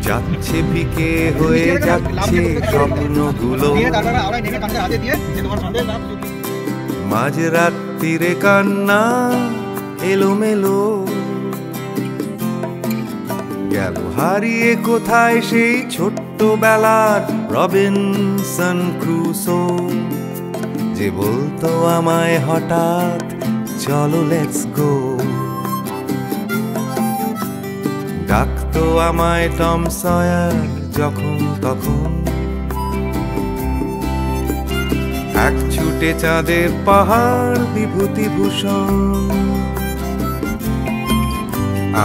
যাচ্ছে ফিকে হয়ে যাচ্ছে স্বপ্নগুলো, মাঝ রাত্রিরে কান্না এলোমেলো, গেল হারিয়ে কোথায় সেই ছোট্টবেলার রবিনসন ক্রুসো, যে বলতো আমায় হঠাৎ চলো লেটস গো। ডাকতো আমায় টম সয়ার যখন তখন, এক ছুটে চাঁদের পাহাড় বিভূতিভূষণ।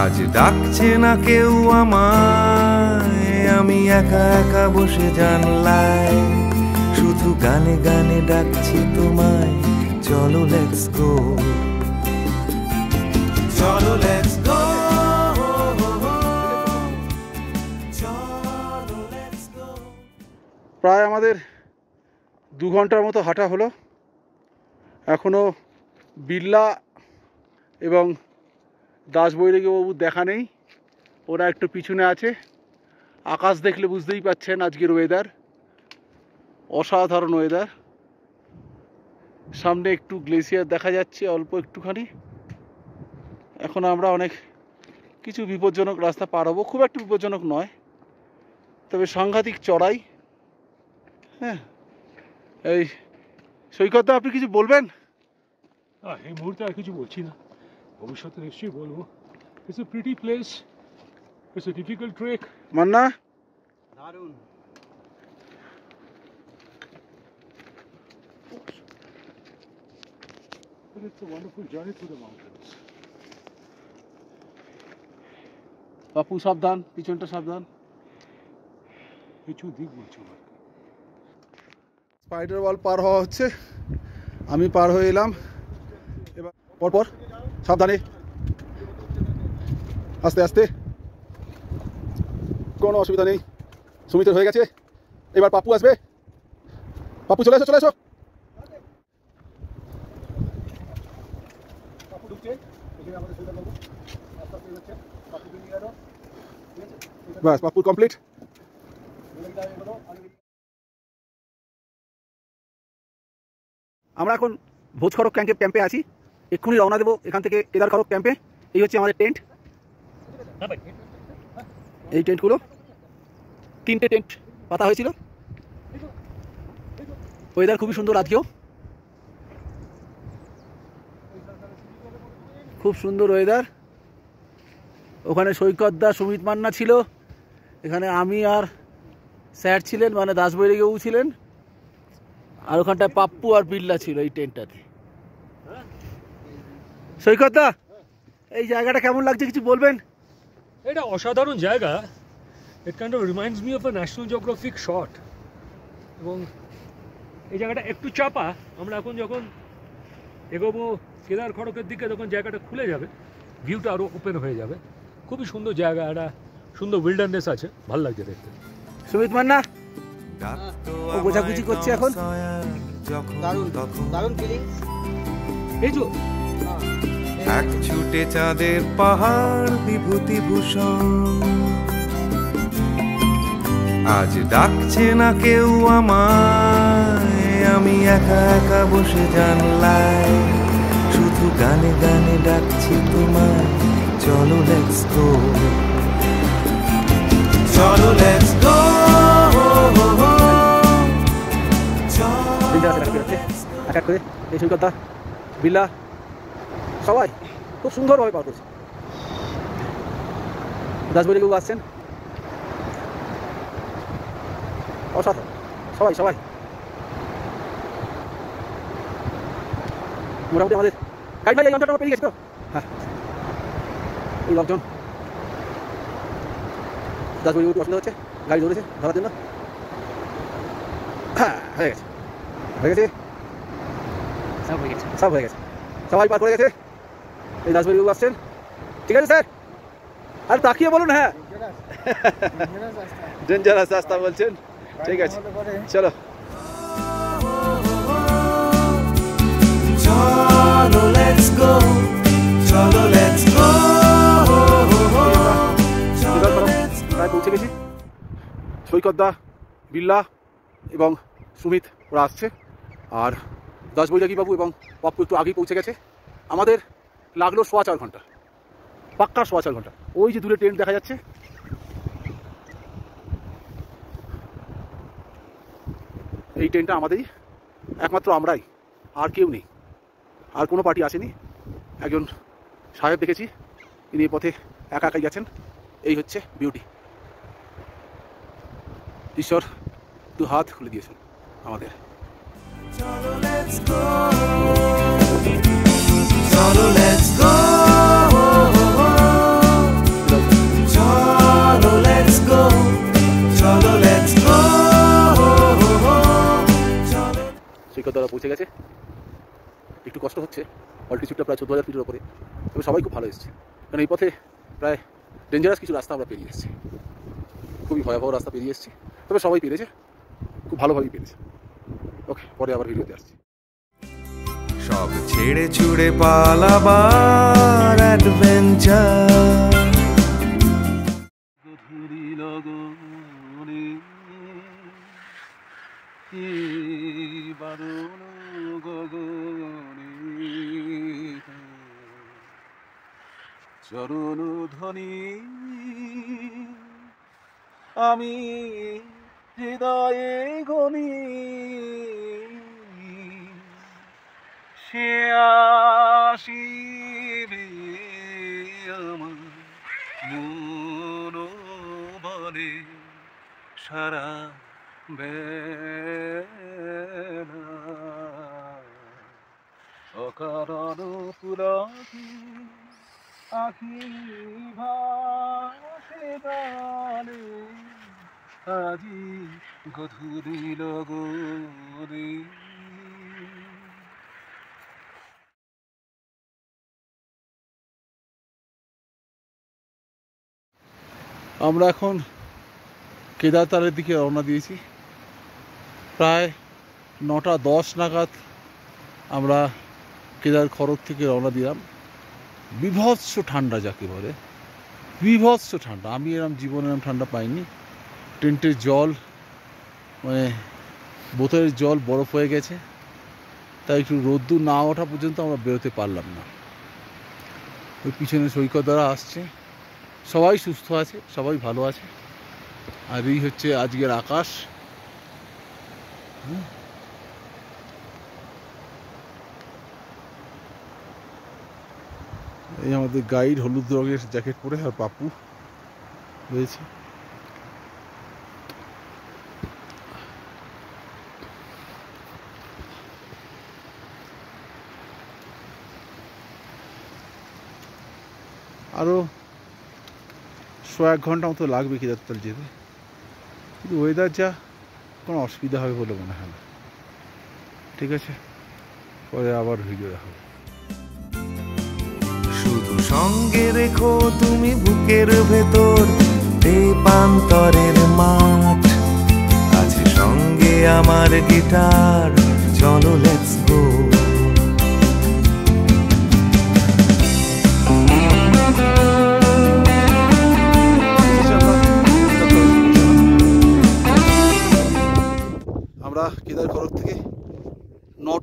আজ ডাকছে না কেউ আমায়, আমি একা একা বসে জানলায়, শুধু গানে গানে ডাকছি তোমায় চলো লেটস গো, চলো লেটস গো। প্রায় আমাদের 2 ঘন্টার মতো হাঁটা হলো। এখনও বিড়লা এবং দাসবৈরাগী বাবুর দেখা নেই, ওরা একটু পিছনে আছে। আকাশ দেখলে বুঝতেই পাচ্ছেন আজকের ওয়েদার অসাধারণ ওয়েদার। সামনে একটু গ্লেসিয়ার দেখা যাচ্ছে অল্প একটুখানি। এখন আমরা অনেক কিছু বিপজ্জনক রাস্তা পার হবো, খুব একটা বিপজ্জনক নয়, তবে সাংঘাতিক চড়াই। হ্যাঁ, এই সৈকতদা আপনি কিছু বলবেন? এই মুহূর্তে আর কিছু বলছি না, ভবিষ্যতে নিশ্চয়ই বলবো। It's a pretty place, it's a difficult trek. Manna দারুণ। But it's a wonderful journey through the mountains. বাপু সাবধান, পিছনটা সাবধান। কিছু দিক বলছো স্পাইডার ওয়াল পার হওয়া হচ্ছে, আমি পার হয়ে এলাম। এবার পরপর সাবধানে, আস্তে আস্তে, কোনো অসুবিধা নেই। সুমিতের হয়ে গেছে, এবার পাপ্পু আসবে। পাপ্পু চলে এসো, চলে এসো। বাস, পাপ্পু কমপ্লিট। আমরা এখন ভোজখড়ক ক্যাম্পে আছি, এক্ষুনি রওনা দেবো এখান থেকে কেদারখড়ক ক্যাম্পে। এই হচ্ছে আমাদের টেন্ট, এই টেন্টগুলো 3টে টেন্ট পাতা হয়েছিল। ওয়েদার খুবই সুন্দর আজকেও, খুব সুন্দর ওয়েদার। ওখানে সৈকতদা, সুমিত মান্না ছিল, এখানে আমি আর স্যার ছিলেন, মানে দাসবৈরাগী বাবু ছিলেন, আর ওখানটায় পাপ্পু আর বিড়লা ছিল এই টেন্টটাতে। সৈকতদা, এই জায়গাটা কেমন লাগছে কিছু বলবেন? এটা অসাধারণ জায়গা। ইট kind of reminds me of a national geographic shot. এবং এই জায়গাটা একটু চাপা। আমরা এখন যখন এগোবো কেদারখড়কের দিকে, তখন জায়গাটা খুলে যাবে, ভিউটা আরও ওপেন হয়ে যাবে। খুবই সুন্দর জায়গা, একটা সুন্দর উইল্ডারনেস আছে, ভালো লাগছে দেখতে। সুমিত মান্না ও গোছাগুছি করছে এখন। দারুণ দারুণ ফিলিং। এই তো এক ছুটে চাঁদের পাহাড় বিভূতিভূষণ। আজ ডাকছে না কেউ আমায়, আমি একা একা বসে জানলায়, শুধু গানে গানে ডাকছি তোমায়। চলো লেটস গো, চলো লেটস গো। এক এক করে এই সৈকতটা, বিল্লা সবাই খুব সুন্দরভাবে পার করছে। দাসবৈরি কেউ আসছেন, অসাধারণ সবাই সবাই। মোটামুটি আমাদের গাইড ভাই এই অঞ্চলটা পেরিয়ে গেছে তো। হ্যাঁ, এই লোকজন দাসবৈরি একটু অসুবিধা হচ্ছে, গাড়ি ধরেছে ধরার জন্য। হ্যাঁ, হয়ে গেছে হয়ে গেছে, সব হয়ে গেছে, সব হয়ে গেছে, সবাই পার করে গেছে। এই দাসবৈরি বাবু আসছেন, ঠিক আছে স্যার? আর তাকিয়ে বলুন। হ্যাঁ, ডেঞ্জারাস রাস্তা বলছেন, ঠিক আছে চলো। চলো লেটস গো, চলো লেটস গো। প্রায় পৌঁছে গেছি। সৈকতদা, বিল্লা এবং সুমিত ওরা আসছে, আর দাসবৈরাগী বাবু এবং পপ্পু একটু আগেই পৌঁছে গেছে। আমাদের লাগলো 4.25 ঘন্টা, পাক্কা 4.25 ঘন্টা। ওই যে দূরে ট্রেন দেখা যাচ্ছে, এই ট্রেনটা আমাদেরই, একমাত্র আমরাই, আর কেউ নেই, আর কোনো পার্টি আসেনি। একজন সাহেব দেখেছি, তিনি এই পথে একা একাই গেছেন। এই হচ্ছে বিউটি। ঈশ্বর দু হাত খুলে দিয়েছেন আমাদের। চলো লেটস গো, চলো লেটস গো, চলো লেটস গো, চলো লেটস গো। সৈকতদারা পৌঁছে গেছে। একটু কষ্ট হচ্ছে, অল্টিটিউডটা প্রায় 14,000 ফিটের ওপরে, তবে সবাই খুব ভালো এসেছে। কারণ এই পথে প্রায় ডেঞ্জারাস কিছু রাস্তা আমরা পেরিয়ে এসেছি, খুবই ভয়াবহ রাস্তা পেরিয়ে এসেছি, তবে সবাই পেরেছে, খুব ভালোভাবেই পেরেছে। ওকে, পরে আবার ভিডিওতে আসছি। সব ছেড়ে ছুড়ে পালাবার অ্যাডভেঞ্চার। চরণ ধ্বনি আমি হৃদয়ে গনি, সে আসিবে আমার মন বলে সারা বেলা, অকারণ পুলকি আখি ভাসে গানে, আজি গধূলি লগনে। আমরা এখন কেদারতালের দিকে রওনা দিয়েছি। প্রায় 9:10 নাগাদ আমরা কেদার খরগ থেকে রওনা দিলাম। বিভৎস ঠান্ডা, যাকে বলে বিভৎস ঠান্ডা। আমি এরম জীবনে এরম ঠান্ডা পাইনি। টেন্টের জল, মানে বোতলের জল বরফ হয়ে গেছে, তাই একটু রোদ্দুর না ওঠা পর্যন্ত আমরা বেরোতে পারলাম না। ওই পিছনে সৈকতদারা আসছে, সবাই সুস্থ আছে, সবাই ভালো আছে। আর এই হচ্ছে আজকের আকাশ। এই আমাদের গাইড হলুদ রঙের জ্যাকেট পরে, আর পাপ্পু রয়েছে। আরও 1 ঘন্টা মতো লাগবে কেদারতাল যেতে, কিন্তু ওয়েদার যা, কোনো অসুবিধা হবে বলে মনে হয় না। ঠিক আছে, পরে আবার ভিডিও দেখাবো। শুধু সঙ্গে রেখো তুমি বুকের ভেতর দেবান্তরের মাঠ, আছে সঙ্গে আমার গিটার। চলো লেটস গো,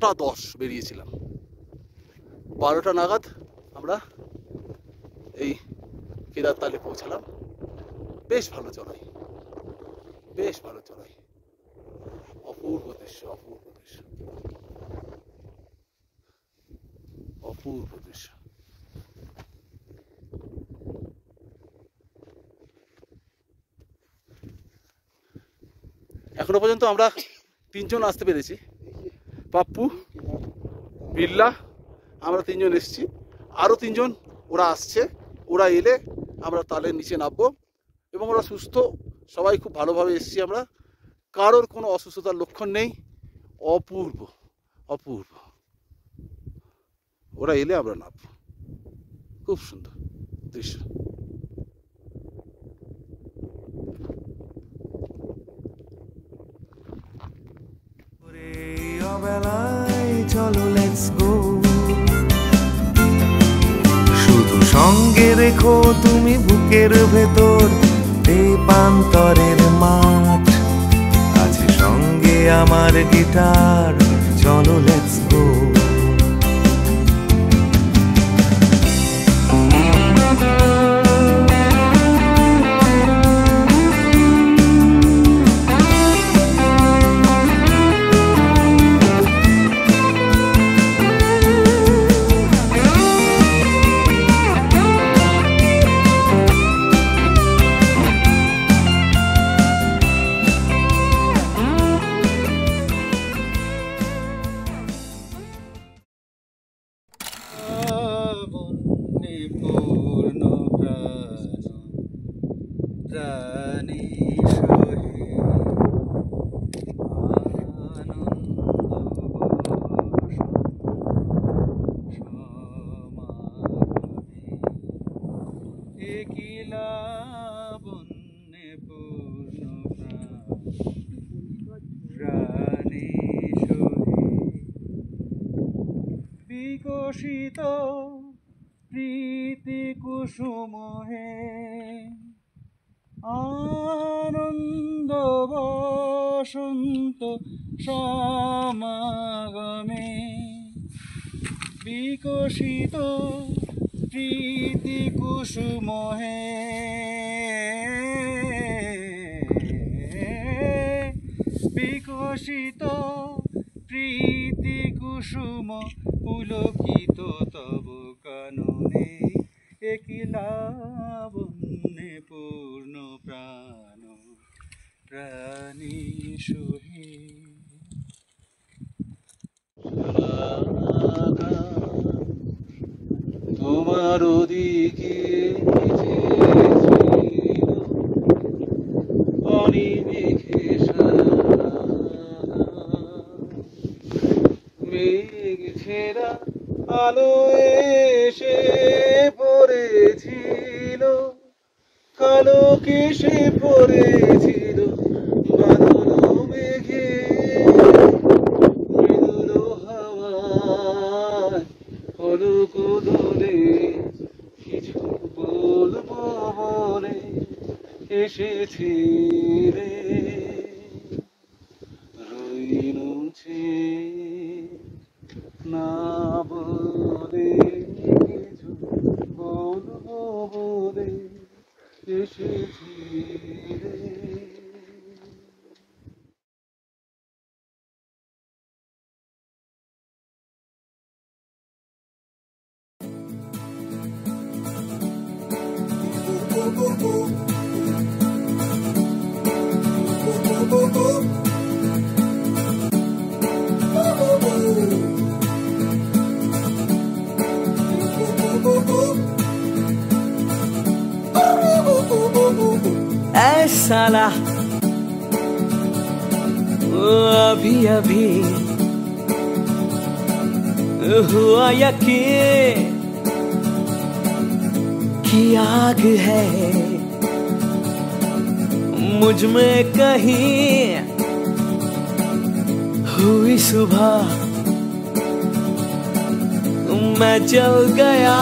10:10 বেরিয়েছিলাম। 12টা নাগাদ আমরা এই কেদারতালে পৌঁছালাম। বেশ ভালো চড়াই, বেশ ভালো চড়াই, অপূর্ব দৃশ্য, অপূর্ব দৃশ্য, অপূর্ব দৃশ্য। এখনো পর্যন্ত আমরা 3 জন আসতে পেরেছি, পাপ্পু, বিল্লা, আমরা 3 জন এসেছি। আরও 3 জন ওরা আসছে। ওরা এলে আমরা তালের নিচে নামবো এবং ওরা সুস্থ, সবাই খুব ভালোভাবে এসেছি আমরা, কারোর কোনো অসুস্থতার লক্ষণ নেই। অপূর্ব, অপূর্ব। ওরা এলে আমরা নামবো। খুব সুন্দর দৃশ্য। চলো লেটস গো, শুধু সঙ্গে রেখো তুমি বুকের ভেতর দেবান্তরের মাঠ, আছে সঙ্গে আমার গিটার, চলো লেটস গো। বিকশিত প্রীতি কুসুমহে আনন্দ বসন্ত সমাগমে, বিকশিত প্রীতি কুসুমহে বিকশিত প্রীতি কুসুম পুলকিত তব কাননে, একিলা বন্যে পূর্ণ প্রাণ প্রাণী সহে। তোমার ওদিকে মেঘ ছেড়া আলো এসে পড়েছিল, কালো কেশে পড়েছিল বাদল মেঘে, মৃদুল হাওয়ায় হলুক দোলে, কিছু বলবো বলে এসেছিলে, রইনুছে না বলে কিছু বলবো বলে এসেছিলে। साला अभी अभी हुआ यकीन कि आग है मुझ में कहीं, हुई सुबह मैं जल गया,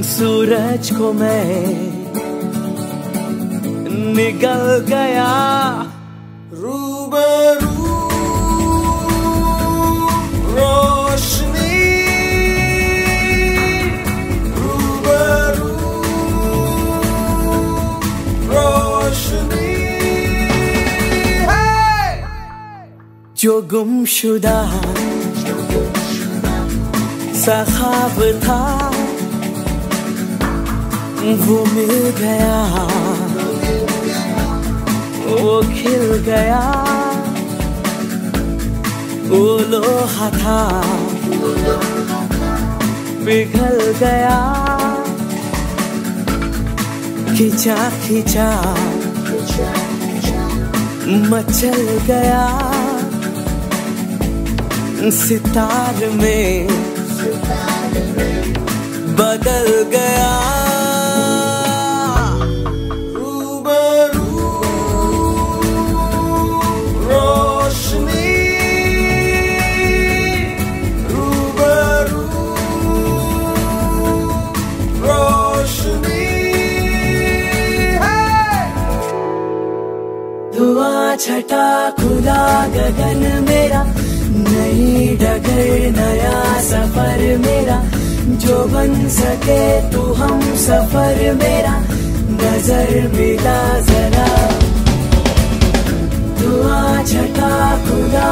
सूरज को मैं निगल गया, रूबरू जो गुमशुदा सा ख्वाब था वो मिल गया, वो खिल गया, वो लोहा था पिघल गया, खिंचा खिंचा मचल गया, सितार में बदल गया। रूबरू रोशनी, रूबरू रोशनी है। धुआं छटा खुला गगन मेरा, नई डगर नया सफर मेरा, जो बन सके तू हम सफर मेरा, नजर मिला जरा। धुआं छटा खुला